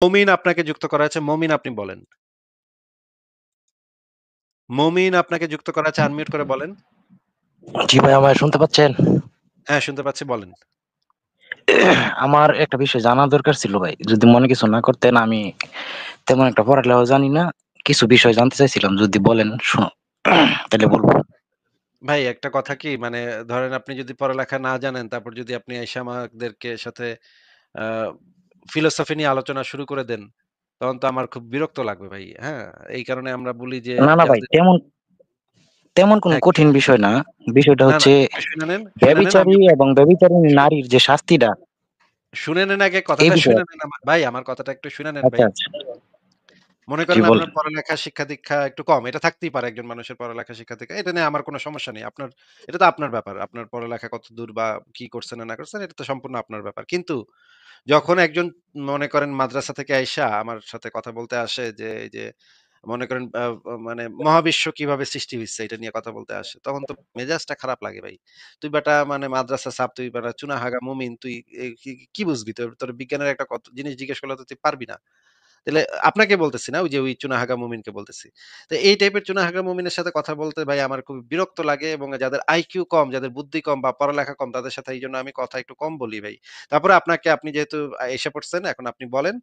মমিন আপনাকে যুক্ত করা হয়েছে। মমিন আপনি বলেন। মমিন আপনাকে যুক্ত করা আছে। আনমিউট করে বলেন। জি ভাই, আমায় শুনতে পাচ্ছেন? হ্যাঁ, শুনতে পাচ্ছি বলেন। আমার একটা বিষয় জানা দরকার ছিল ভাই। যদি মনে কিছু না করতেন, আমি তেমন একটা পড়ালেখাও জানি না। কিছু বিষয় জানতে চাইছিলাম, যদি বলেন তাহলে বলবো। ভাই একটা কথা কি মানে ধরেন আপনি যদি পড়ালেখা না জানেন তারপর যদি আপনি এসে আমাদেরকে সাথে আ ফিলোসফি নিয়ে আলোচনা শুরু করে দেন, তখন তো আমার খুব বিরক্ত লাগবে ভাই। হ্যাঁ? এই কারণে আমরা বলি যে না, না ভাই, যাদের তেমন তেমন কোনো হ্যাঁ, কঠিন বিষয় না। বিষয়টা না, না হচ্ছে একটু শুনে নেন, শুনে নেন আমি ব্যভিচারী আপনাকে এবং ব্যভিচারিণী শু নারীর যে শাস্তিটা, শুনে নেন আগে এই কথাটা বিষয়ে। শুনে নেন ভাই আমার কথাটা একটু শুনে নেন আচ্ছা, ভাই। আচ্ছা। মনে জি করেন আপনার বলেন। পড়ালেখা, শিক্ষা-দীক্ষা একটু কম। এটা থাকতেই পারে একজন মানুষের পড়ালেখা, শিক্ষা-দীক্ষা। এটা নিয়ে আমার কোনো সমস্যা নেই। এটা তো আপনার ব্যাপার। আপনার পড়ালেখা কতদূর বা কি করছেন না করছেন এটা তো সম্পূর্ণ আপনার ব্যাপার। কিন্তু যখন একজন মনে করেন মাদ্রাসা থেকে আইসা আমার সাথে কথা বলতে আসে যে, এই যে মনে করেন মানে মহাবিশ্ব কিভাবে সৃষ্টি হইছে এটা নিয়ে কথা বলতে আসে। তখন তো মেজাজটা খারাপ লাগে ভাই। তুই বেটা মানে মাদ্রাসা ছাত্র, তুই বেটা চুনাহাগা মুমিন, তুই কি বুঝবি? তোর বিজ্ঞানের একটা জিনিস জিজ্ঞেস করলে তো তুই পারবি না। তাইলে আপনাকে বলতেছি না, ওই যে ওই চুনাহাগা মুমিনকে বলতেছি। তো এই টাইপের চুনাহাগা মুমিনের সাথে কথা বলতে ভাই আমার খুব বিরক্ত লাগে এবং যাদের আইকিউ কম, যাদের বুদ্ধি কম বা পড়ালেখা কম তাদের সাথে এইজন্য আমি কথা একটু কম বলি ভাই। তারপরে আপনি যেহেতু এসে পড়ছেন এখন আপনি বলেন।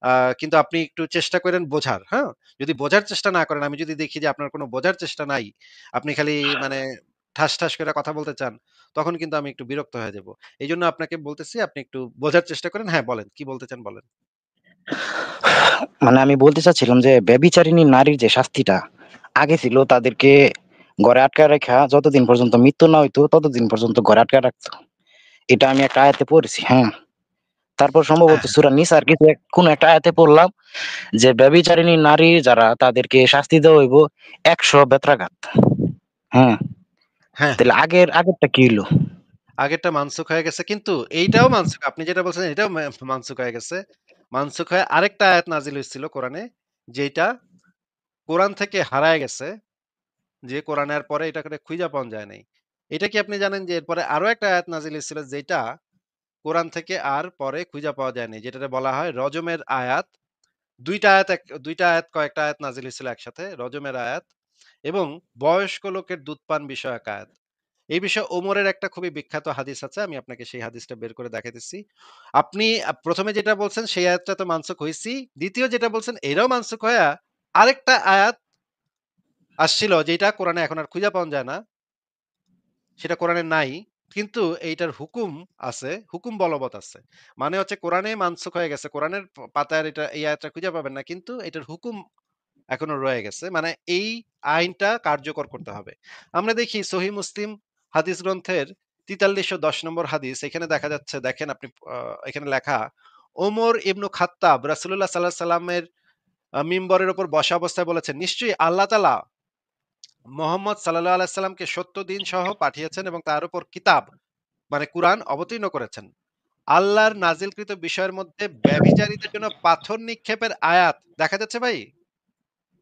আ কিন্তু আপনি একটু চেষ্টা করেন বোঝার, হ্যাঁ? যদি বোঝার চেষ্টা না করেন, আমি যদি দেখি যে আপনার কোন বোঝার চেষ্টা নাই, আপনি খালি মানে ঠাস করে কথা বলতে চান, তখন কিন্তু আমি একটু বিরক্ত হয়ে যাব। এইজন্য আপনাকে বলতেছি আপনি একটু বোঝার চেষ্টা করেন। হ্যাঁ, বলেন। কি বলতে চান বলেন। মানে আমি বলতে চাচ্ছিলাম যে ব্যভিচারিণী নারীর যে শাস্তিটা আগে ছিল, তাদেরকে ঘরে আটকায় রাখা, যতদিন পর্যন্ত মৃত্যু না হইতো ততদিন পর্যন্ত ঘরে আটকায় রাখতো। এটা আমি একটা আয়াতে পড়েছি, হ্যাঁ? তারপর সম্ভবত হ্যাঁ, সূরা নিসার কোনো একটা আয়াতে পড়লাম যে ব্যভিচারিণী নারী যারা, তাদেরকে শাস্তি দেওয়া হইব ১০০ বেত্রাঘাত। হ্যাঁ? হ্যাঁ। তাহলে আগেরটা কি হইলো? আগেরটা মানসুখ হয়ে গেছে কিন্তু এইটাও মানসুখ। আপনি যেটা বলছেন এটাও মানসুখ হয়ে গেছে। মানসুখ হয়ে আরেকটা আয়াত নাজিল হইছিল কোরআনে, যেইটা কোরআন থেকে হারায় গেছে। যে কোরআনের পরে এটাকে খুঁজা পাওয়া যায় নাই। এটা কি আপনি জানেন যে এরপরে আরো একটা আয়াত নাজিল হইছিল যেটা কোরআন থেকে আর পরে খুঁজা পাওয়া যায় নাই। যেটাতে বলা হয় রজমের আয়াত। ২ টা আয়াত কয়েকটা আয়াত নাজিল হইছিল একসাথে। রজমের আয়াত এবং বয়স্ক লোকের দুধ পান বিষয়ক আয়াত। এই বিষয়ে ওমরের একটা খুবই বিখ্যাত হাদিস আছে। আমি আপনাকে সেই হাদিসটা বের করে দেখাইতেছি। আপনি ১ম এ যেটা বলছেন সেই আয়াতটা তো মানসুখ হইছেই। ২য় যেটা বলছেন এটাও মানসুখ হইয়া আরেকটা আয়াত আসছিল যেটা কোরআনে এখন আর খুঁজে পাওয়া যায় না। সেটা কোরআনে নাই। কিন্তু এইটার হুকুম আছে, হুকুম বলবৎ আছে। মানে হচ্ছে কোরআনে মানসুখ হয়ে গেছে। কোরআনের পাতায় এই আয়াতটা খুঁজে পাবেন না। কিন্তু এটার হুকুম এখনো রয়ে গেছে। মানে এই আইনটা কার্যকর করতে হবে। আমরা দেখি সহিহ মুসলিম হাদিস গ্রন্থের ৪৩১০ নম্বর হাদিস। এখানে দেখা যাচ্ছে দেখেন আপনি এখানে লেখা ওমর ইবনু খাত্তাব রাসূলুল্লাহ সাল্লাল্লাহু আলাইহি সাল্লামের মিম্বরের উপর বসা অবস্থায় বলেছেন, নিশ্চয়ই আল্লাহ তাআলা মুহাম্মদ সাল্লাল্লাহু আলাইহি সাল্লামকে সত্য দ্বীন সহ পাঠিয়েছেন এবং তার উপর কিতাব মানে কুরআন অবতীর্ণ করেছেন। আল্লাহর নাজিলকৃত বিষয়ের মধ্যে ব্যভিচারীদের জন্য পাথর নিক্ষেপের আয়াত দেখা যাচ্ছে ভাই?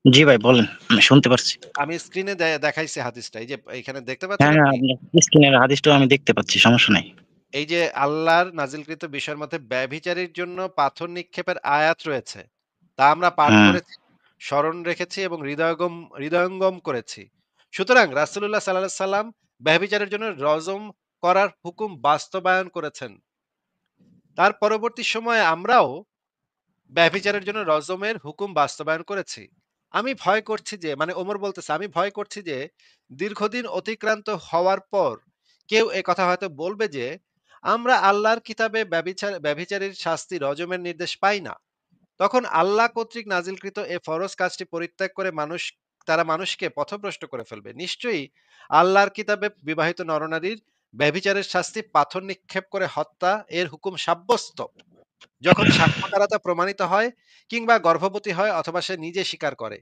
জি ভাই বলেন। আমি শুনতে পারছি। আমি স্ক্রিনে দেখাইছি হাদিসটা। এই যে এখানে দেখতে পাচ্ছেন হ্যাঁ, হ্যাঁ, আপনি? আপনার স্ক্রিনের হাদিসটাও আমি দেখতে পাচ্ছি। সমস্যা নাই। এই যে আল্লাহর নাজিলকৃত বিষয়ের মধ্যে ব্যভিচারীর জন্য পাথর নিক্ষেপের আয়াত রয়েছে। তা আমরা পাঠ হ্যাঁ, করেছি, স্মরণ রেখেছি এবং হৃদয়ঙ্গম করেছি। সুতরাং রাসূলুল্লাহ সাল্লাল্লাহু আলাইহি সাল্লাম ব্যভিচারের জন্য রজম করার হুকুম বাস্তবায়ন করেছেন। তার পরবর্তী সময়ে আমরাও ব্যভিচারের জন্য রজমের হুকুম বাস্তবায়ন করেছি। আমি ভয় করছি যে মানে ওমর বলতেছে, আমি ভয় করছি যে দীর্ঘদিন অতিক্রান্ত হওয়ার পর কেউ এ কথা হয়তো বলবে যে আমরা আল্লাহর কিতাবে ব্যভিচারীর শাস্তি রজমের নির্দেশ পাই না। তখন আল্লাহ কর্তৃক নাজিলকৃত এ ফরজ কাজটি পরিত্যাগ করে তারা মানুষকে পথভ্রষ্ট করে ফেলবে। নিশ্চয়ই আল্লাহর কিতাবে বিবাহিত নরনারীর ব্যভিচারের শাস্তি পাথর নিক্ষেপ করে হত্যা এর হুকুম সাব্যস্ত যখন সাক্ষ্য দ্বারা তা প্রমাণিত হয় কিংবা গর্ভবতী হয় অথবা সে নিজে স্বীকার করে।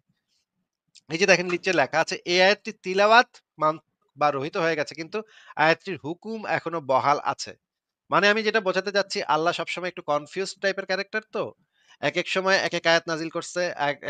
এই যে দেখেন নিচে লেখা আছে এই আয়াতটি তিলাওয়াত মান বা রহিত হয়ে গেছে কিন্তু আয়াতটির হুকুম এখনো বহাল আছে। মানে আমি যেটা বোঝাতে যাচ্ছি আল্লাহ সবসময় একটু কনফিউজড টাইপের ক্যারেক্টার তো। একেক সময় একেক আয়াত নাজিল করছে,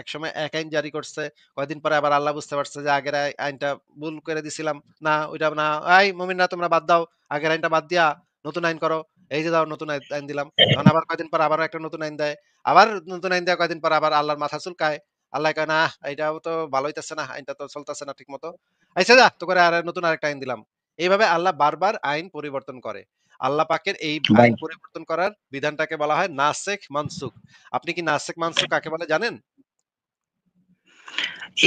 এক সময় এক আইন জারি করছে। কয়দিন পরে আবার আল্লাহ বুঝতে পারছে যে আগের আইনটা ভুল করে দিছিলাম। না ওইটা না, এই মুমিনরা তোমরা বাদ দাও। আগের আইনটা বাদ দিয়া নতুন আইন করো। এই যে দাও নতুন আইন দিলাম। তখন আবার কয়দিন পর আবারও একটা নতুন আইন দেয়। আবার নতুন আইন দেয়া কয়দিন পর আবার আল্লাহর মাথা চুলকায়। আল্লাহ কয়, "নাহ, এটাও তো ভালো হইতেছে না। আইনটা তো চলতেছে না ঠিকমতো। আচ্ছা যা, তোকে আর নতুন আরেকটা আইন দিলাম।" এইভাবে আল্লাহ বারবার আইন পরিবর্তন করে। আল্লাহ পাকের এই ভাই, আইন পরিবর্তন করার বিধানটাকে বলা হয় নাসেখ মানসুখ। আপনি কি নাসেখ মানসুখ কাকে বলে জানেন?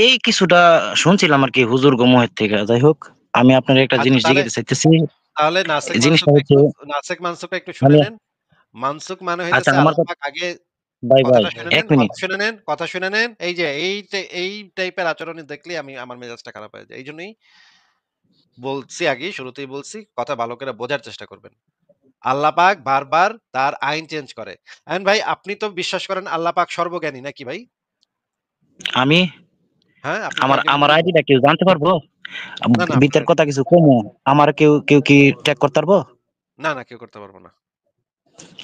এই কিছুটা শুনছিলাম আরকি হুজুর গোমোহের থেকে। যাই হোক, আমি আপনার একটা আচ্ছা জিনিস তাহলে জিজ্ঞাসা চাইতেছি। তাহলে নাসেখ জিনিসটা মানসুখটা হচ্ছে একটু নাসেখ মানসুখটা একটু শুনে আমি নেন। মানসুখ মানে আচ্ছা হইতেছে আমার আল্লাহ পাক আগে ভাই কথাটা শুনে ১ নেন, মিনিট। কথা শুনে নেন, কথা শুনে নেন। এই যে এই টাইপের আচরণ দেখলেই আমার মেজাজটা খারাপ হয়ে যায়। এইজন্যই বলছি আগেই শুরুতেই বলছি কথা ভালো করে বোঝার চেষ্টা করবেন। আল্লাহ পাক বারবার তার আইন চেঞ্জ করে। ভাই আপনি তো বিশ্বাস করেন আল্লাহ পাক সর্বজ্ঞানী নাকি ভাই? আমি হ্যাঁ, আপনি কি আমার একজন আমার মুমিন? আইডিটা কেউ জানতে পারবো? না, না ভিতর আপনার কথা কিছু কমু। আমার কেউ কি ট্যাগ করতে পারবো? না, না কেউ করতে পারব না।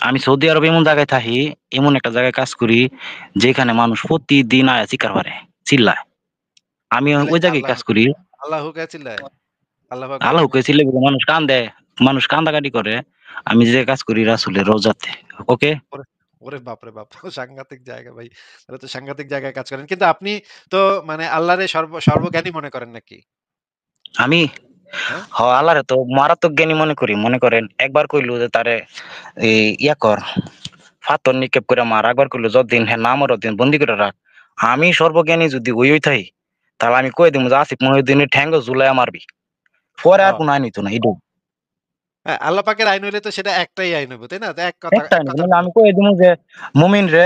আমি সৌদি আরবে এমন জায়গায় থাকি, এমন একটা জায়গায় কাজ করি যেখানে মানুষ প্রতিদিন আয়া চিৎকার করে, চিল্লায়। আমি তাহলে ওই কি জায়গায় কাজ করি। আল্লাহু কে চিল্লায়? আল্লাহু আকবার আল্লাহ কে বলে? চিল্লাইবো কেন? মানুষ কান্দে, মানুষ কান্দাকাটি করে। আমি যে কাজ করি রাসূলের রওজাতে। ওকে? ওরে ওরে বাপরে বাপ! সাংঘাতিক জায়গা ভাই। তাহলে তো সাংঘাতিক জায়গায় কাজ করেন। কিন্তু আপনি তো মানে আল্লাহরে সর্বজ্ঞানী মনে করেন নাকি? আমি হ্যাঁ? আল্লাহরে তো মারাত্মক জ্ঞানী মনে করি। মনে করেন একবার কইলো যে তারে ইয়া কর, ফাতর নিক্ষেপ করে মার। একবার কইলো যতদিন হ্যাঁ না মর ততদিন বন্দি করে রাখ। আমি সর্বজ্ঞানী যদি হই থাই, তাহলে আমি কই দিমু যে আসিফ মহিউদ্দিনের ঠ্যাঙ্গ ঝুলাইয়া মারবি। পরে আর ও কোন আইন হইতো না। এটাই। হ্যাঁ, আল্লাহ পাকের আইন হইলে তো সেটা একটাই আইন হইব, তাই না? তো একটা এক আইন হইবো। কথার নাহলে ভিতরে আমি কই দিমু যে মুমিন রে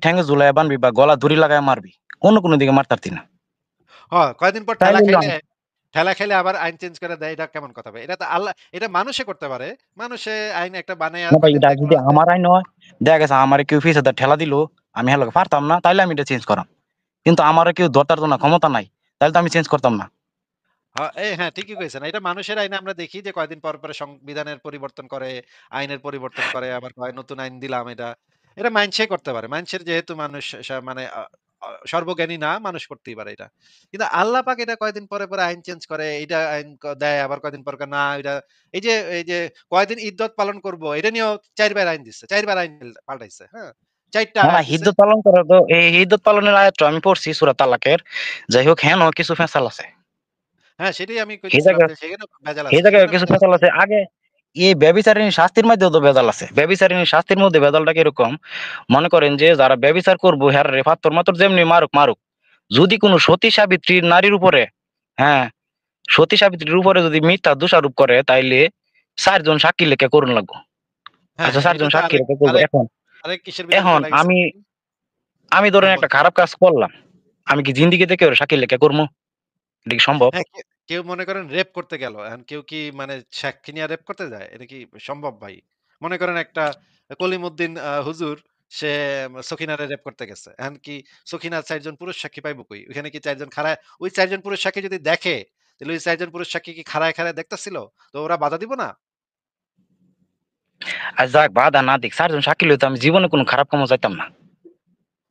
ঠ্যাঙ্গে ঝুলাইয়া বানবি বা গলা দড়ি লাগায়া মারবি। অন্য কোনো দিকে মারতারতি না। কয়দিন পর তাইলে হইলো আমি ঠেলা খাইলে আবার আইন চেঞ্জ করে দেয়। এটা কেমন কথা ভাই? এটা তো আল্লাহ এটা মানুষে করতে পারে। মানুষে আইন একটা বানায়া না ভাই, কয়দিন এটা দেখলো যদি যে আমার আইন হয়, দেখা গেছে আমারে কেউ পিছে দিয়ে ঠেলা দিলো, আমি হেলাকে পারতাম না, তাইলে আমি এটা চেঞ্জ করাম। কিন্তু আমারে কেউ ধরতারতো না, ক্ষমতা নাই। তাইলে তো আমি চেঞ্জ করতাম না। হ্যাঁ, ঠিকই কইছেন। এটা মানুষের আইনে আমরা দেখি যে কয়দিন পর সংবিধানের পরিবর্তন করে, আইনের পরিবর্তন করে, আবার কয় নতুন আইন দিলাম এটা। এটা মাইনষে করতে পারে। মানুষের যেহেতু মানুষ মানে সর্বজ্ঞানী না, মানুষ করতেই পারে এটা। কিন্তু আল্লাহ পাক এটা কয়দিন পরে আইন চেঞ্জ করে, এইটা আইন দেয়, আবার কয়দিন পর কয় না এটা এই যে কয়দিন ইদ্দত পালন করব, এটা নিয়েও ৪ বার আইন দিচ্ছে। ৪ বার আইন পাল্টাইছে। হ্যাঁ? ৪ টা না, না, আয়াত দিছে। হিদ্দত পালন করা তো এই হিদ্দত পালনের আয়াতটা আমি পড়ছি সূরা তালাকের। যাই হোক, হেন কিছু ফেসাল আছে। হ্যাঁ, সেটাই আমি এই কইতেছিলাম জায়গায় যে সেখানেও ভেজাল এই আছে। জায়গায় সেখানেও কিছু ভেজাল ফেসাল আছে। আছে। আগে এই ব্যভিচারিণী শাস্তির মধ্যেও তো ভেজাল আছে। ব্যভিচারিণী শাস্তির মধ্যে ভেজালটা কিরকম? মনে করেন যে যারা ব্যভিচার করবো হেরারে ফাত্তর মাত্র যেমনি মারুক মারুক। যদি কোনো সতী সাবিত্রী নারীর উপরে, হ্যাঁ, সতী সাবিত্রীর উপরে যদি মিথ্যা দোষারোপ করে তাইলে ৪ জন সাক্ষী লেখা করুন লাগবো। হ্যাঁ, আচ্ছা, হ্যাঁ, ৪ এটা জন তো সাক্ষী রেখে করবো। এখন আরেক কিসের ভিতরে এখন চলে গেছে। আমি আমি ধরেন হ্যাঁ, একটা বলেন। খারাপ কাজ করলাম। আমি কি জিন্দেগিতে কেউ সাক্ষী লেখা করবো? এটা কি সম্ভব? হ্যাঁ, কেউ মনে করেন রেপ করতে গেল। এখন কেউ কি মানে সাক্ষী নিয়ে রেপ করতে যায়? এটা কি সম্ভব ভাই? মনে করেন একটা কলিমুদ্দিন হুজুর সে সখিনারে রেপ করতে গেছে। এখন কি সখিনার ৪ জন পুরুষ সাক্ষী পাইব কই? ওইখানে কি ৪ জন খাড়ায় ওই ৪ জন পুরুষ সাক্ষী যদি দেখে, তাহলে ওই ৪ জন পুরুষ সাক্ষী কি খাড়ায় দেখতাছিল? তো ওরা বাধা দিব না? আর যাক বাধা না দিক, ৪ জন সাক্ষী লইতে আমি জীবনে কোনো খারাপ কামও যাইতাম না।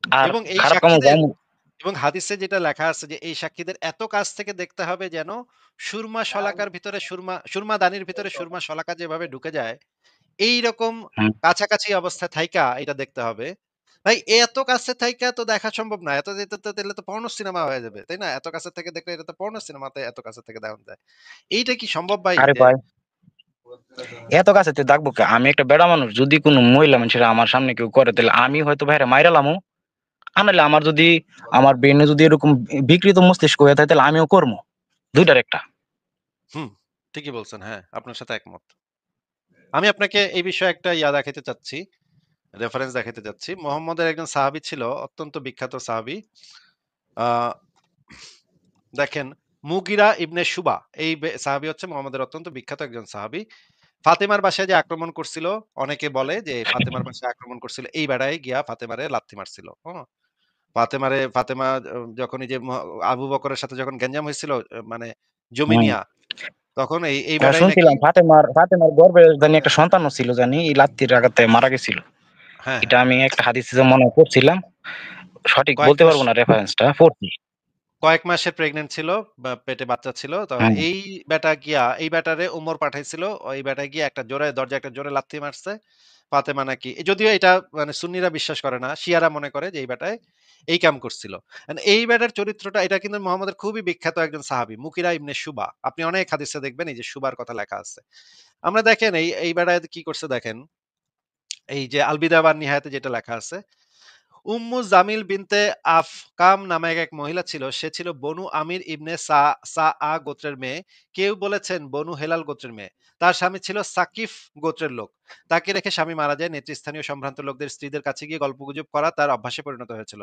আর এবং এই খারাপ কামও সাক্ষীদের যাইমু। এবং হাদিসে যেটা লেখা আছে যে এই সাক্ষীদের এত কাছ থেকে দেখতে হবে যেন সুরমা শলাকার ভিতরে সুরমা দানির ভিতরে সুরমা শলাকা যেভাবে ঢুকে যায় এইরকম হুম। কাছাকাছি অবস্থায় থাইকা এটা দেখতে হবে। ভাই এত কাছে থাইকা তো দেখা সম্ভব না। এত যেতে তো তাহলে তো পর্ন সিনেমা হয়ে যাবে। তাই না? এত কাছে থেকে দেখলে এটা তো পর্ন সিনেমাতে এত কাছে থেকে দেখানো যায়। এইটা কি সম্ভব ভাই আরে যে ভাই, এত কাছেতে দেখবো কে? আমি একটা বেড়া মানুষ। যদি কোনো মহিলা মানুষেরা আমার সামনে কেউ করে তাহলে আমি হয়তো ভাইরে মাইরালামু। আর নাহলে আমার যদি আমার ব্রেইনে যদি এরকম বিকৃত মস্তিষ্ক হয়ে থাকে তাহলে আমিও করবো। ২ টার একটা। হুম, ঠিকই বলছেন। হ্যাঁ, আপনার সাথে একমত। আমি আপনাকে এই বিষয়ে একটা দেখাইতে চাচ্ছি। রেফারেন্স দেখাইতে চাচ্ছি। মুহাম্মদের একজন সাহাবী ছিল, অত্যন্ত বিখ্যাত সাহাবী। আ দেখেন মুগিরা ইবনে শুবা এই সাহাবী হচ্ছে মুহাম্মদের অত্যন্ত বিখ্যাত একজন সাহাবী। ফাতেমার বাসায় যে আক্রমণ করছিল, অনেকে বলে যে ফাতেমার বাসায় আক্রমণ করছিল এই বেড়ায় গিয়া ফাতেমারে লাথি মারছিল। হুম? ফাতেমা যখন এই যে আবু বকরের সাথে যখন গ্যাঞ্জাম হয়েছিল মানে জমি হুম। নিয়া, তখন এই বেড়াই নাকি শুনছিলাম ফাতেমার গর্ভে জানি একটা সন্তানও ছিল জানি এই লাত্তির আঘাতে মারা গেছিল। হ্যাঁ, এটা হ্যাঁ। আমি একটা হাদিসে মনে করছিলাম। সঠিক কয়েক বলতে মাস পারবো না রেফারেন্সটা পড়ছি। কয়েক মাসের প্রেগন্যান্ট ছিল বা পেটে বাচ্চা ছিল। তো হ্যাঁ, এই বেটা গিয়া এই বেটারে উমর পাঠাইছিল। ওই বেটা গিয়ে একটা জোরে দরজায় একটা জোরে লাথি মারছে। ফাতেমা নাকি যদিও এটা মানে সুন্নিরা বিশ্বাস করে না। শিয়ারা মনে করে যে এই বেটায় এই কাম করছিল। এই বেটার চরিত্রটা এটা কিন্তু মুহাম্মদের খুবই বিখ্যাত একজন সাহাবী। মুকিরা ইবনে শুবা। আপনি অনেক হাদিসে দেখবেন এই যে শুবার কথা লেখা আছে। আমরা দেখেন এই বেটায় কি করছে দেখেন। এই যে আল বিদা ওয়ান নিহায়াতে যেটা লেখা আছে উম্মু জামিল বিনতে আফকাম নামে এক মহিলা ছিল। সে ছিল বনু আমির ইবনে সা গোত্রের মেয়ে। কেউ বলেছেন বনু হেলাল গোত্রের মেয়ে। তার স্বামী ছিল সাকিফ গোত্রের লোক। তাকে রেখে স্বামী মারা যায়। নেতৃস্থানীয় সম্ভ্রান্ত লোকদের স্ত্রীদের কাছে গিয়ে গল্পগুজব করা তার অভ্যাসে পরিণত হয়েছিল।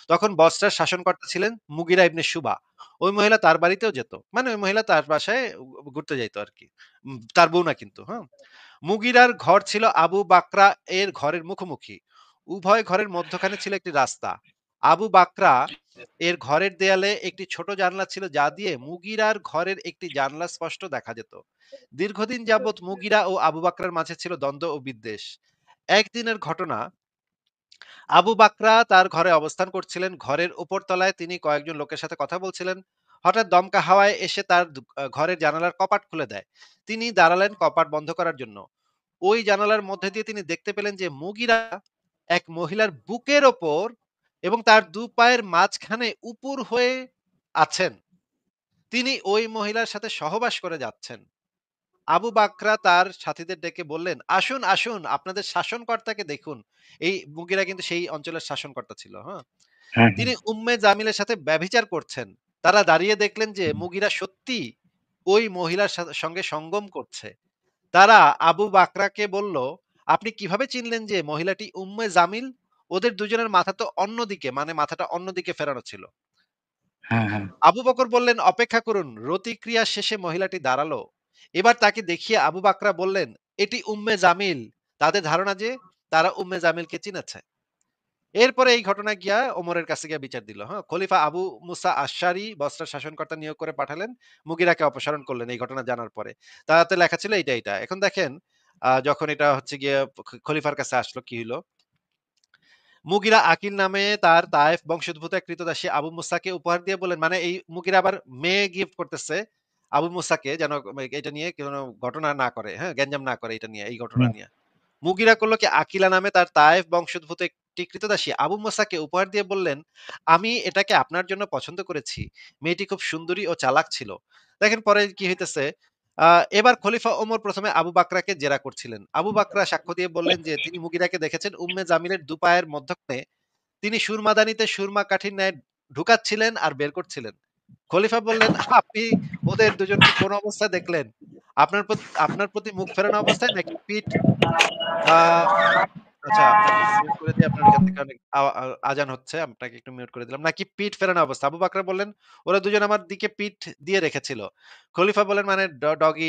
তখন বসরার শাসনকর্তা ছিলেন মুগিরা ইবনে শুবা। ওই মহিলা তার বাড়িতেও যেত। মানে ওই মহিলা তার বাসায় ঘুরতে যাইতো আর কি। তার বউ না কিন্তু হ্যাঁ। মুগিরার ঘর ছিল আবু বাকরা এর ঘরের মুখোমুখি। উভয় ঘরের মধ্যখানে ছিল একটি রাস্তা। আবু বাকরা এর ঘরের দেয়ালে একটি ছোট জানলা ছিল যা দিয়ে মুগিরার ঘরের একটি জানলা স্পষ্ট দেখা যেত। দীর্ঘদিন যাবৎ মুগিরা ও আবু বাকরার মাঝে ছিল দ্বন্দ্ব ও বিদ্বেষ। একদিনের ঘটনা, আবু বাকরা তার ঘরে অবস্থান করছিলেন। ঘরের উপর তলায় তিনি কয়েকজন লোকের সাথে কথা বলছিলেন। হঠাৎ দমকা হাওয়ায় এসে তার ঘরের জানালার কপাট খুলে দেয়। তিনি দাঁড়ালেন কপাট বন্ধ করার জন্য। ওই জানালার মধ্যে দিয়ে তিনি দেখতে পেলেন যে মুগিরা এক মহিলার বুকের ওপর এবং তার দু পায়ের মাঝখানে উপুর হয়ে আছেন। তিনি ওই মহিলার সাথে সহবাস করে যাচ্ছেন। আবু বাকরা তার সাথীদের ডেকে বললেন, আসুন আসুন আপনাদের শাসনকর্তাকে দেখুন। এই মুগিরা কিন্তু সেই অঞ্চলের শাসনকর্তা ছিল। হ্যাঁ, হ্যাঁ, হ্যাঁ, তিনি উম্মে জামিলের সাথে ব্যভিচার করছেন। তারা দাঁড়িয়ে দেখলেন যে মুগিরা সত্যি ওই মহিলার সঙ্গে সঙ্গম করছে। তারা আবু বাকরাকে বলল, আপনি কিভাবে চিনলেন যে মহিলাটি উম্মে জামিল? ওদের দুজনের মাথা তো অন্যদিকে, মানে মাথাটা অন্যদিকে ফেরানো ছিল। হ্যাঁ, হ্যাঁ, আবু বকর বললেন, অপেক্ষা করুন। রতিক্রিয়া শেষে মহিলাটি দাঁড়ালো। এবার তাকে দেখিয়ে আবু বাকরা বললেন, এটি উম্মে জামিল। তাদের ধারণা যে তারা উম্মে জামিলকে চিনেছে। এরপরে এই ঘটনা গিয়া ওমরের কাছে গিয়া বিচার দিল। হ্যাঁ, খলিফা আবু মুসা আশারি বসরার শাসনকর্তা নিয়োগ করে পাঠালেন। মুগিরাকে অপসারণ করলেন এই ঘটনা জানার পরে। তাতে লেখা ছিল এইটা। এখন দেখেন যখন এটা হচ্ছে গিয়ে খলিফার কাছে আসলো কি হইলো? মুগিরা আকিল নামে তার তায়েফ বংশোদ্ভূত এক ক্রীতদাসী আবু মুসাকে উপহার দিয়ে বললেন, মানে এই মুগিরা আবার মেয়ে গিফট করতেছে আবু মুসাকে যেন এটা নিয়ে কোনো ঘটনা না করে, হ্যাঁ, গ্যাঞ্জাম না করে এটা নিয়ে, এই ঘটনা হ্যাঁ, নিয়ে। মুগিরা করল কি আকিলা নামে তার তায়েফ বংশোদ্ভূত একটি ক্রীতদাসী আবু মুসাকে উপহার দিয়ে বললেন, আমি এটাকে আপনার জন্য পছন্দ করেছি। মেয়েটি খুব সুন্দরী ও চালাক ছিল। দেখেন পরে কি হইতেছে। এবার খলিফা ওমর প্রথমে আবু বাকরাকে জেরা করছিলেন। আবু বাকরা সাক্ষ্য দিয়ে বললেন যে তিনি মুগিরাকে দেখেছেন উম্মে জামিলের দুপায়ের মধ্যখানে তিনি সুরমাদানিতে সুরমা কাঠির ন্যায় ঢুকাচ্ছিলেন আর বের করছিলেন। খলিফা বললেন, আপনি ওদের দুজনকে কোন অবস্থায় দেখলেন? আপনার প্রতি মুখ ফেরানো অবস্থায় নাকি পিঠ আ আচ্ছা, আপনাকে একটু মিউট করে দিই। আপনার এখান থেকে অনেক আজান হচ্ছে। আপনাকে একটু মিউট করে দিলাম। নাকি পিঠ ফেরানো অবস্থা? আবু বকর বললেন, "ওরা দুজন আমার দিকে পিঠ দিয়ে রেখেছিল।" খলিফা বললেন, "মানে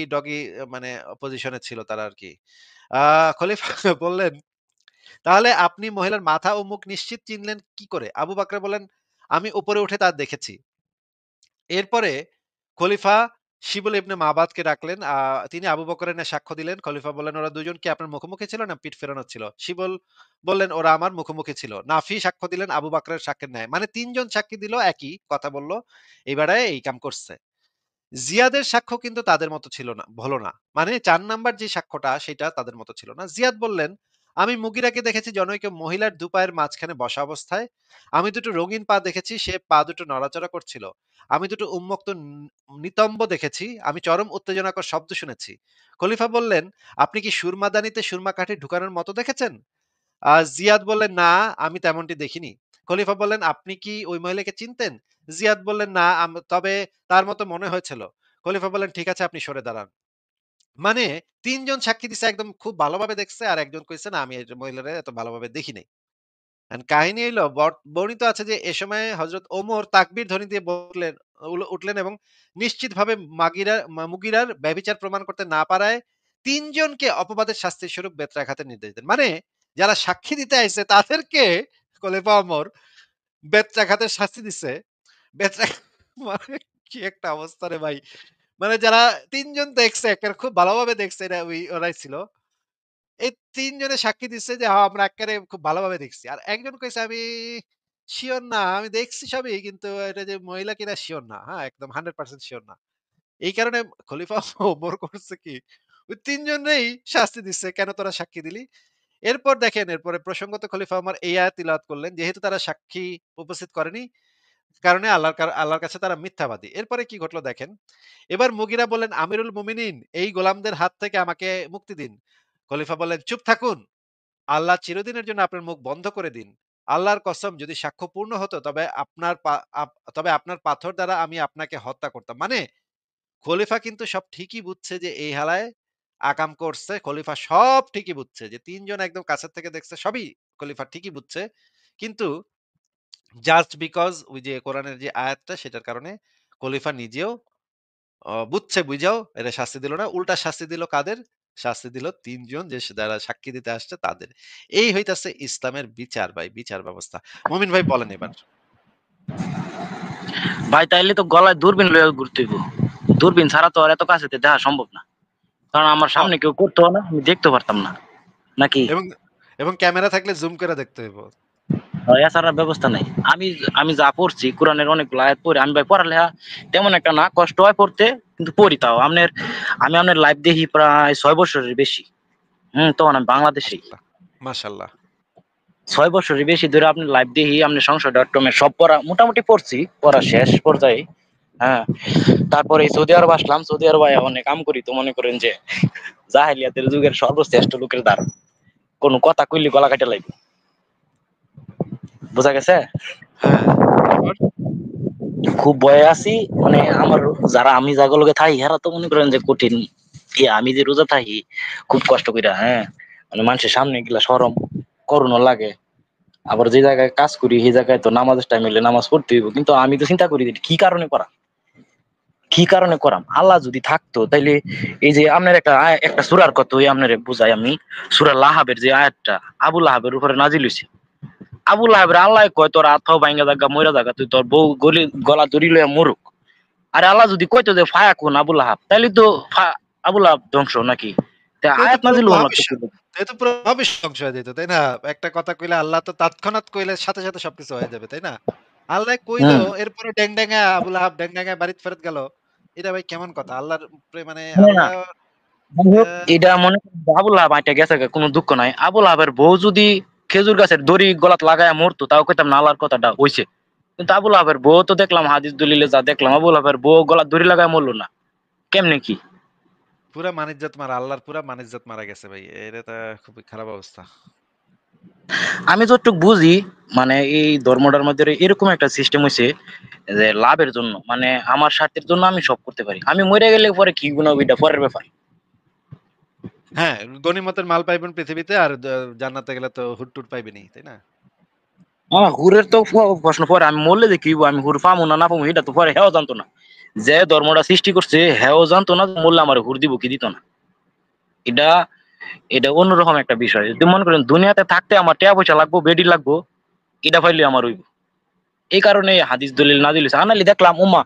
ডগি মানে পজিশন এ ছিল তারা আরকি।" আ খলিফা বললেন, "তাহলে আপনি মহিলার মাথা ও মুখ নিশ্চিত চিনলেন কি করে?" আবু বকর বললেন, "আমি উপরে উঠে তা দেখেছি।" এরপরে খলিফা শিবল ইবনে মাবাদকে ডাকলেন। তিনি আবু বকরের ন্যায় সাক্ষ্য দিলেন। খলিফা বললেন, "ওরা ২ জন কি আপনার মুখোমুখি ছিল না পিঠ ফেরানো ছিল?" শিবল বললেন, "ওরা আমার মুখোমুখি ছিল।" নাফি সাক্ষ্য দিলেন আবু বকরের সাক্ষ্যের ন্যায়। মানে ৩ জন সাক্ষী দিল একই কথা বলল। এই বেড়ায় এই কাম করছে। জিয়াদের সাক্ষ্য কিন্তু তাদের মতো ছিল না, হলো না। মানে ৪ নাম্বার যে সাক্ষ্যটা সেটা তাদের মতো ছিল না। জিয়াদ বললেন, "আমি মুগিরাকে দেখেছি জনৈক মহিলার দুপায়ের মাঝখানে বসা অবস্থায়। আমি দুটো রঙিন পা দেখেছি, সে পা দুটো নড়াচড়া করছিল। আমি দুটো উন্মুক্ত নিতম্ব দেখেছি। আমি চরম উত্তেজনাকর শব্দ শুনেছি।" খলিফা বললেন, "আপনি কি সুরমাদানিতে সুরমা কাঠি ঢুকানোর মতো দেখেছেন?" জিয়াদ বললেন, "না, আমি তেমনটি দেখিনি।" খলিফা বললেন, "আপনি কি ওই মহিলাকে চিনতেন?" জিয়াদ বললেন, "না, তবে তার মতো মনে হয়েছিল।" খলিফা বললেন, "ঠিক আছে, আপনি সরে দাঁড়ান।" মানে ৩ জন সাক্ষী দিছে একদম খুব ভালোভাবে দেখছে, আর একজন কইছে, "না, আমি এই মহিলারে এত ভালোভাবে দেখি নাই।" কাহিনী হইলো বর্ণিত আছে যে এ সময় হযরত ওমর তাকবীর ধ্বনি দিয়ে বললেন উঠলেন এবং নিশ্চিতভাবে মুগিরার ব্যভিচার প্রমাণ করতে না পারায় ৩ জনকে অপবাদের শাস্তি স্বরূপ বেত্রাঘাতের নির্দেশ দেন। মানে যারা সাক্ষী দিতে আইছে তাদেরকে খলিফা ওমর বেত্রাঘাতের শাস্তি দিছে। বেত্রা মানে কি একটা অবস্থা রে ভাই! মানে যারা ৩ জন দেখছে, একেবারে খুব ভালোভাবে দেখছে, এরা ওরাই ছিল। এই ৩ জনে সাক্ষী দিচ্ছে যে, "হ্যাঁ, আমরা এক্কারে খুব ভালোভাবে দেখছি।" আর একজন কইছে, "আমি সিওর না। আমি দেখছি সবই, কিন্তু এটা যে মহিলা কিনা সিওর না। হ্যাঁ, একদম 100% সিওর না। এই কারণে খলিফা ওমর করছে কি, ওই ৩ জনেই শাস্তি দিচ্ছে, "কেন তোরা সাক্ষী দিলি?" এরপর দেখেন, এরপরে প্রসঙ্গত খলিফা ওমর এই আয়াত তিলাওয়াত করলেন, যেহেতু তারা সাক্ষী উপস্থিত করেনি, কারণে আল্লাহর কাছে তারা মিথ্যাবাদী। এরপরে কি ঘটলো দেখেন। এবার মুগিরা বললেন, "আমিরুল মুমিনিন, এই গোলামদের হাত থেকে আমাকে মুক্তি দিন।" খলিফা বললেন, "চুপ থাকুন। আল্লাহ চিরদিনের জন্য আপনার মুখ বন্ধ করে দিন। আল্লাহর কসম, যদি সাক্ষ্য পূর্ণ হতো তবে আপনার পাথর দ্বারা আমি আপনাকে হত্যা করতাম।" মানে খলিফা কিন্তু সব ঠিকই বুঝছে যে এই হালায় আকাম করছে। খলিফা সব ঠিকই বুঝছে যে ৩ জন একদম কাছের থেকে দেখছে, সবই খলিফা ঠিকই বুঝছে। কিন্তু জাস্ট বিকজ ওই যে কোরআনের যে আয়াতটা, সেটার কারণে খলিফা নিজেও বুঝছে, বুঝাও এটা শাস্তি দিল না। উল্টা শাস্তি দিল কাদের? শাস্তি দিল ৩ জন যে যারা সাক্ষী দিতে আসছে তাদের। এই হইতাছে ইসলামের বিচার ভাই, বিচার ব্যবস্থা। মুমিন ভাই বলেন এবার। ভাই তাইলে তো গলায় দূরবীন লইয়া ঘুরতে হইব। দূরবীন ছাড়া তো আর এত কাছেতে দেখা সম্ভব না। কারণ আমার হ সামনে কেউ করতো না, আমি দেখতে পারতাম না। নাকি? এবং এবং ক্যামেরা থাকলে জুম করে দেখতে হইব। এছাড়া ব্যবস্থা নাই। আমি আমি যা পড়ছি কোরআনের অনেকগুলো আয়াত পড়ি। আমি ভাই পড়ালেখা তেমন একটা না, কষ্ট হয় পড়তে, কিন্তু পড়ি তাও। আমি আপনার লাইভ দেখি প্রায় ৬ বছরের বেশি। তখন আমি বাংলাদেশেই। মাশাআল্লাহ, মাশাআল্লাহ। ৬ বছরের বেশি ধরে আপনি লাইভ দেখি, আপনি সংসদ.com সব পড়া মোটামুটি পড়ছি, পড়া শেষ পর্যায়ে। হ্যাঁ। তারপরে এই সৌদি আরব আসলাম। সৌদি আরবে আইয়া অনেক কাম করি, তো মনে করেন যে জাহেলিয়াতের যুগের সর্বশ্রেষ্ঠ লোকের দ্বার। কোন কথা কইলে গলা কাটা লাগবে। বোঝা গেছে? হ্যাঁ, তারপর? খুব ভয়ে আছি। মানে আমার আমি যাগুলোকে থাকি হেরা তো মনে করেন যে কঠিন। আমি যে রোজা থাকি খুব কষ্ট কইরা, হ্যাঁ। মানে মানুষের সামনে গেলা শরম করুণও লাগে। আবার যে জায়গায় কাজ করি সেই জায়গায় তো নামাজের টাইম হইলে নামাজ পড়তে হইব। কিন্তু আমি তো চিন্তা করি যে কি কারণে করা? কি কারণে করাম? আল্লাহ যদি থাকতো তাইলে এই যে আপনার একটা সূরার কথা ওই আপনারে বুঝাই আমি। সূরা লাহাবের যে আয়াতটা আবু লাহাবের উপরে নাজিল হইছে। আবু লাহাবের আল্লাহ কয় তোর আথাও ভাঙ্গা জাগা মইরা জাগা, তুই তোর বউ গলা দড়ি লইয়া মরুক। আরে আল্লাহ যদি কইতো যে ফায়াকুন আবু লাহাব, তাইলে তো আবু লাহাব ধ্বংস নাকি? তা তাই তো আয়াত পুরো নাজিল হলো না তো। মহাবিশ্ব তাই তো পুরো মহাবিশ্ব ধ্বংস হয়ে যেত, তাই না? একটা কথা কইলে আল্লাহ তো তৎক্ষণাৎ কইলে সাথে, সাথে সবকিছু হয়ে যাবে, তাই না? আল্লাহ কইলো, হুম। এরপরে ড্যাং ড্যাঙা আবু লাহাব ড্যাং ড্যাঙায় বাড়িতে ফেরত গেল। এটা ভাই কেমন কথা? আল্লাহর উপরে মানে শুনে না, আল্লাহ যাই হোক, আ এটা মনে করেন যে আবু লাহাব আইটা গেছে গা, কোনো দুঃখ নাই। আবু লাহাবের বউ যদি খেজুর গাছের দড়ি গলাত লাগায়া মরতো, তাও কইতাম না আল্লাহর কথাটা হইছে। কিন্তু আবু লাহাবের বউ তো দেখলাম হাদিস দলিলে যা দেখলাম, আবু লাহাবের বউ গলাত দড়ি লাগায়া মরলো না। কেমনে কি? পুরা মানিজ্জত মারা, আল্লাহর পুরা মানিজ্জত মারা গেছে ভাই। এটা তো খুবই খারাপ অবস্থা। আমি যতটুক বুঝি, মানে এই ধর্মটার মধ্যে এরকম একটা সিস্টেম হইছে যে লাভের জন্য, মানে আমার স্বার্থের জন্য আমি সব করতে পারি। আমি মরে গেলে পরে কি গুনাহ ওইটা পরের ব্যাপার। হ্যাঁ, গনিমতের মাল পাইবেন পৃথিবীতে, আর জান্নাতে গেলে তো হুট-টুট পাইবেনই, তাই না? হুরের তো প্রশ্ন পরে, আমি মরলে যে কি হইবো, আমি হুর পামু না না পামু এটা তো পরে হেও জানতো না। যে ধর্মটা সৃষ্টি করছে হেও জানতো না, মরলে আমার হুর দিব কি দিত না। এটা এটা অন্যরকম একটা বিষয়। যদি মনে করেন দুনিয়াতে থাকতে আমার টাকা পয়সা লাগবো, বেডি লাগবো, এটা পাইলে আমার হইব। এই কারণে হাদিস দলিল নাজিল হইছে। আনালি দেখলাম উম্মা,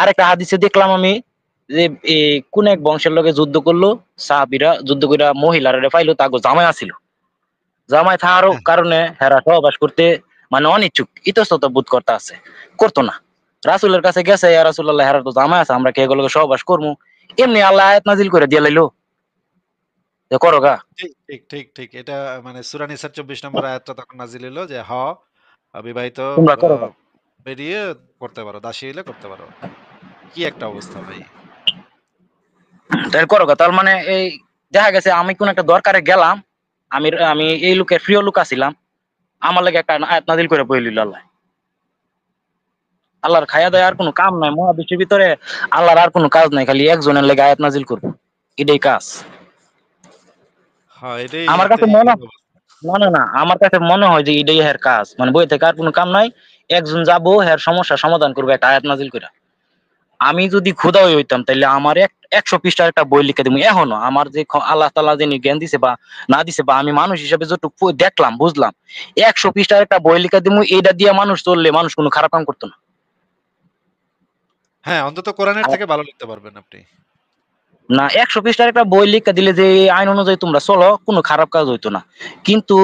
আরেকটা হাদিসে দেখলাম আমি যে কোন এক বংশের লোকে যুদ্ধ করলো, সাহাবীরা যুদ্ধ কইরা মহিলারা পাইলো, তাগো জামাই আছিল। জামাই থাকার হ্যাঁ, কারণে হেরা সহবাস করতে মানে অনিচ্ছুক, ইতস্তত বোধ করতে আছে, করতো না। রাসূলের কাছে গেছে, ইয়া রাসূলুল্লাহ, হেরা তো জামাই আছে, আমরা কি এগুলোকে সহবাস করবো? এমনি আল্লাহ আয়াত নাজিল করে দিয়ে লাইলো যে করো গা। ঠিক, ঠিক, ঠিক, ঠিক। এটা মানে সূরা নিসার ২৪ নম্বর আয়াতটা তখন নাযিল হইলো যে বিবাহিত তোমরা আ করো গা। বেরিয়ে করতে পারো। দাসী হইলে করতে পারো। কি একটা অবস্থা ভাই! তাহলে করো গা। তার মানে এই দেখা গেছে আমি কোন একটা দরকারে গেলাম, আমি আমি এই লোকের প্রিয় লোক আছিলাম, আমার লাগে একটা আয়াত নাজিল করে বইলিল আল্লাহ। আল্লাহর খায়া দেয় আর কোনো কাম নাই মহাবিশ্বের ভিতরে। আল্লাহর আর কোনো কাজ নাই, খালি একজনের লেগে আয়াত নাজিল করবো, এটাই কাজ। হ্যাঁ, এটাই আমার কাছে এটাই মনে, এটাই অবস্থা। না আমার কাছে মনে হয় যে এটাই হের কাজ, মানে বই থেকে আর কোনো কাম নাই। একজন যাবো হের সমস্যার সমাধান করবে একটা আয়াত নাজিল করে। আমি যদি খোদা হইতাম তাইলে আমার ১০০ পৃষ্ঠার একটা বই লিখে দিবো। এখনো আমার যে আল্লাহ তাআলা যিনি জ্ঞান দিছে বা না দিছে, বা আমি মানুষ হিসেবে যতটুকু দেখলাম বুঝলাম, ১০০ পৃষ্ঠার একটা বই লিখে দিবো। এইটা দিয়ে মানুষ চললে মানুষ কোনো খারাপ কাম করতো না। হ্যাঁ, অন্তত কোরআনের থেকে ভালো লিখতে পারবেন আপনি। না, ১০০ পৃষ্ঠার একটা বই লিখে দিলে যে এই আইন অনুযায়ী তোমরা চলো, কোনো খারাপ কাজ হইতো না। কিন্তু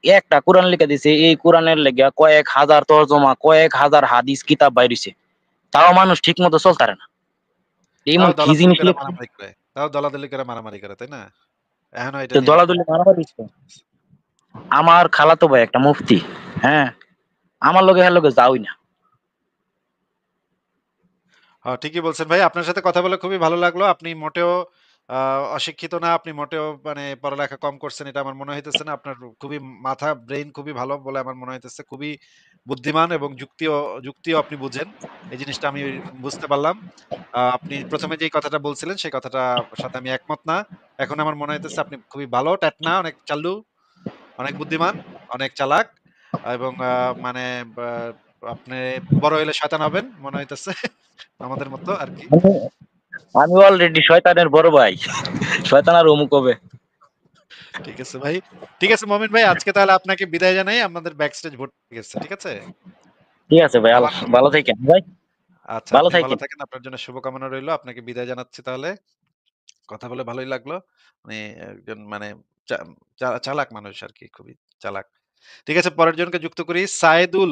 একটা কোরআন লিখে দিছে, এই কোরআনের লেগা কয়েক হাজার তর্জমা, কয়েক হাজার হাদিস কিতাব বাইরিছে। তাও মানুষ ঠিক মতো চলতারে না। এমন তাও কি দলাদলি জিনিস করে লিখছে? মারামারি করে। তাও দলাদলি করে মারামারি করে, তাই না? এখনো এটা যে নিয়ে দলাদলি মারামারি হইছে। আমার খালাতো ভাই একটা মুফতি, হ্যাঁ? আমার লগে হের লগে যাওই না। ঠিকই বলছেন ভাই। আপনার সাথে কথা বলে খুবই ভালো লাগলো। আপনি মোটেও আ অশিক্ষিত না। আপনি মোটেও মানে পড়ালেখা কম করছেন এটা আমার মনে হইতেছে না। আপনার খুবই মাথা ব্রেইন খুবই ভালো বলে আমার মনে হইতেছে। খুবই বুদ্ধিমান এবং যুক্তিও আপনি বুঝেন। এই জিনিসটা আমি বুঝতে পারলাম। আপনি ১ম এ যেই কথাটা বলছিলেন সেই কথাটার সাথে আমি একমত না। এখন আমার মনে হইতেছে আপনি খুবই ভালো, ট্যাটনা, অনেক চাল্লু, অনেক বুদ্ধিমান, অনেক চালাক এবং মানে বা আপনি বড় হইলে শয়তান হবেন মনে হইতেছে। আমাদের মতো আরকি। আমি আমি অলরেডি শয়তানের বড় ভাই। শয়তান আর অমুক হবে। ঠিক আছে ভাই। ঠিক আছে মমিন ভাই, আজকে তাহলে আপনাকে বিদায় জানাই। আমাদের ব্যাক স্টেজ ভর্তি গেছে। ঠিক আছে? ঠিক আছে ভাই, আবার করব। ভালো থাকেন ভাই। আচ্ছা, ভালো আপনি ভালো থাকেন। থাকেন। আপনার জন্য শুভকামনা রইলো। আপনাকে বিদায় জানাচ্ছি তাহলে। কথা বলে ভালোই লাগলো। আপনি একজন মানে চা চা চালাক মানুষ আরকি, খুবই চালাক। ঠিক আছে, পরের জনকে যুক্ত করি। সায়েদুল